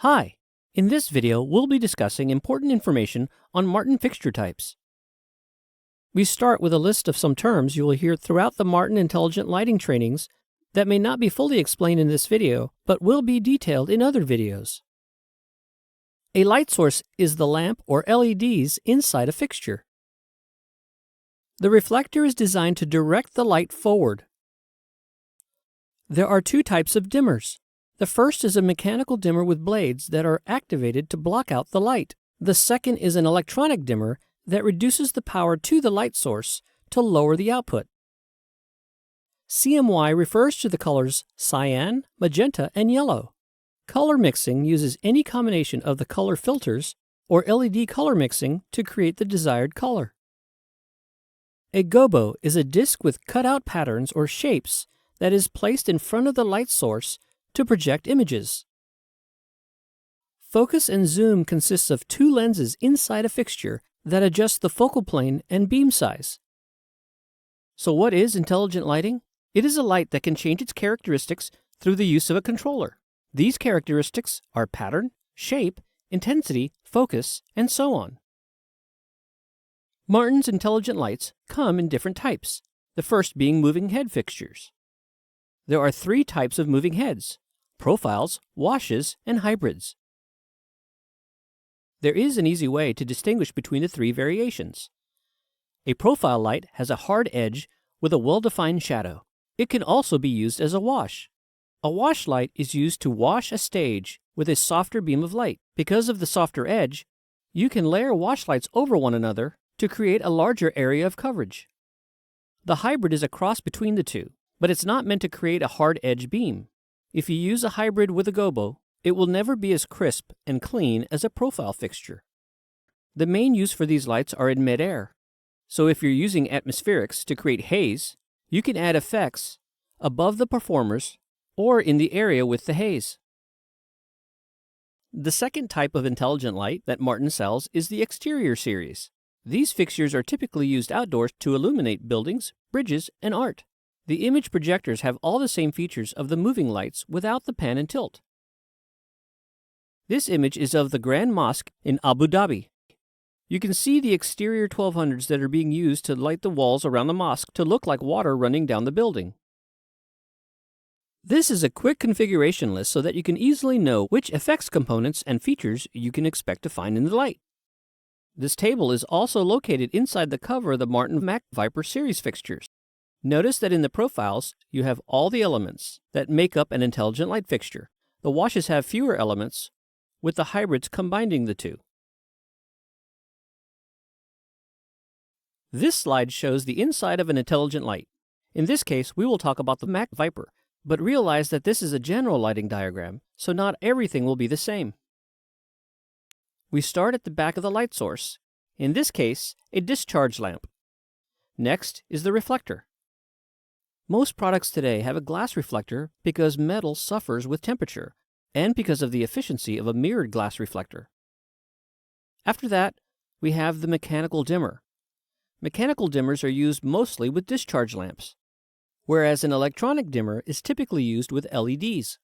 Hi! In this video, we'll be discussing important information on Martin fixture types. We start with a list of some terms you will hear throughout the Martin intelligent lighting trainings that may not be fully explained in this video, but will be detailed in other videos. A light source is the lamp or LEDs inside a fixture. The reflector is designed to direct the light forward. There are two types of dimmers. The first is a mechanical dimmer with blades that are activated to block out the light. The second is an electronic dimmer that reduces the power to the light source to lower the output. CMY refers to the colors cyan, magenta, and yellow. Color mixing uses any combination of the color filters or LED color mixing to create the desired color. A gobo is a disc with cutout patterns or shapes that is placed in front of the light source to project images. Focus and zoom consists of two lenses inside a fixture that adjust the focal plane and beam size. So what is intelligent lighting? It is a light that can change its characteristics through the use of a controller. These characteristics are pattern, shape, intensity, focus, and so on. Martin's intelligent lights come in different types, the first being moving head fixtures. There are three types of moving heads: profiles, washes, and hybrids. There is an easy way to distinguish between the three variations. A profile light has a hard edge with a well-defined shadow. It can also be used as a wash. A wash light is used to wash a stage with a softer beam of light. Because of the softer edge, you can layer wash lights over one another to create a larger area of coverage. The hybrid is a cross between the two, but it's not meant to create a hard edge beam. If you use a hybrid with a gobo, it will never be as crisp and clean as a profile fixture. The main use for these lights are in mid-air. So if you're using atmospherics to create haze, you can add effects above the performers or in the area with the haze. The second type of intelligent light that Martin sells is the exterior series. These fixtures are typically used outdoors to illuminate buildings, bridges, and art. The image projectors have all the same features of the moving lights without the pan and tilt. This image is of the Grand Mosque in Abu Dhabi. You can see the exterior 1200s that are being used to light the walls around the mosque to look like water running down the building. This is a quick configuration list so that you can easily know which effects components and features you can expect to find in the light. This table is also located inside the cover of the Martin Mac Viper series fixtures. Notice that in the profiles, you have all the elements that make up an intelligent light fixture. The washes have fewer elements, with the hybrids combining the two. This slide shows the inside of an intelligent light. In this case, we will talk about the Mac Viper, but realize that this is a general lighting diagram, so not everything will be the same. We start at the back of the light source, in this case, a discharge lamp. Next is the reflector. Most products today have a glass reflector because metal suffers with temperature and because of the efficiency of a mirrored glass reflector. After that, we have the mechanical dimmer. Mechanical dimmers are used mostly with discharge lamps, whereas an electronic dimmer is typically used with LEDs.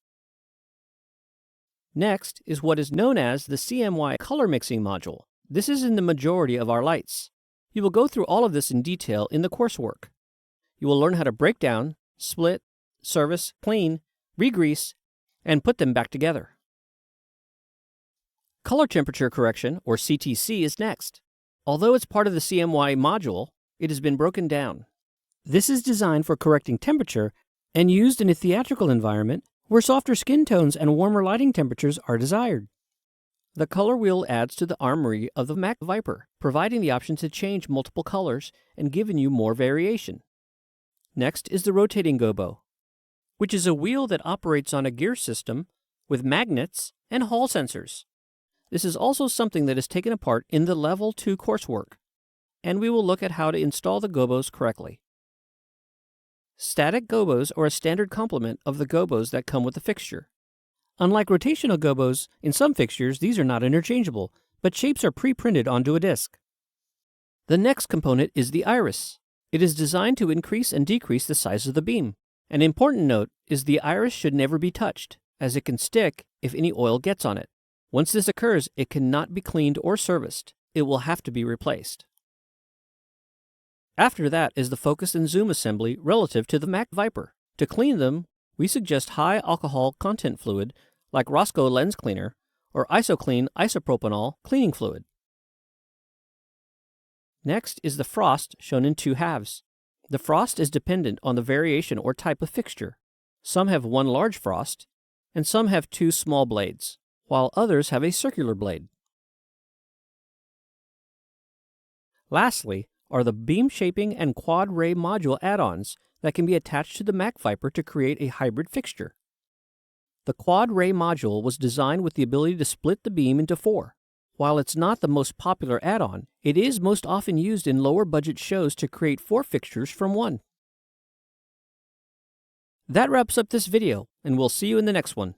Next is what is known as the CMY color mixing module. This is in the majority of our lights. You will go through all of this in detail in the coursework. You will learn how to break down, split, service, clean, re-grease, and put them back together. Color temperature correction, or CTC, is next. Although it's part of the CMY module, it has been broken down. This is designed for correcting temperature and used in a theatrical environment where softer skin tones and warmer lighting temperatures are desired. The color wheel adds to the armory of the Mac Viper, providing the option to change multiple colors and giving you more variation. Next is the rotating gobo, which is a wheel that operates on a gear system with magnets and hall sensors. This is also something that is taken apart in the Level 2 coursework, and we will look at how to install the gobos correctly. Static gobos are a standard complement of the gobos that come with the fixture. Unlike rotational gobos, in some fixtures these are not interchangeable, but shapes are pre-printed onto a disc. The next component is the iris. It is designed to increase and decrease the size of the beam. An important note is the iris should never be touched, as it can stick if any oil gets on it. Once this occurs, it cannot be cleaned or serviced. It will have to be replaced. After that is the focus and zoom assembly relative to the Mac Viper. To clean them, we suggest high alcohol content fluid like Roscoe Lens Cleaner or IsoClean isopropanol cleaning fluid. Next is the frost, shown in 2 halves. The frost is dependent on the variation or type of fixture. Some have one large frost, and some have 2 small blades, while others have a circular blade. Lastly are the beam shaping and quad ray module add-ons that can be attached to the Mac Viper to create a hybrid fixture. The quad ray module was designed with the ability to split the beam into 4. While it's not the most popular add-on, it is most often used in lower budget shows to create 4 fixtures from 1. That wraps up this video, and we'll see you in the next one.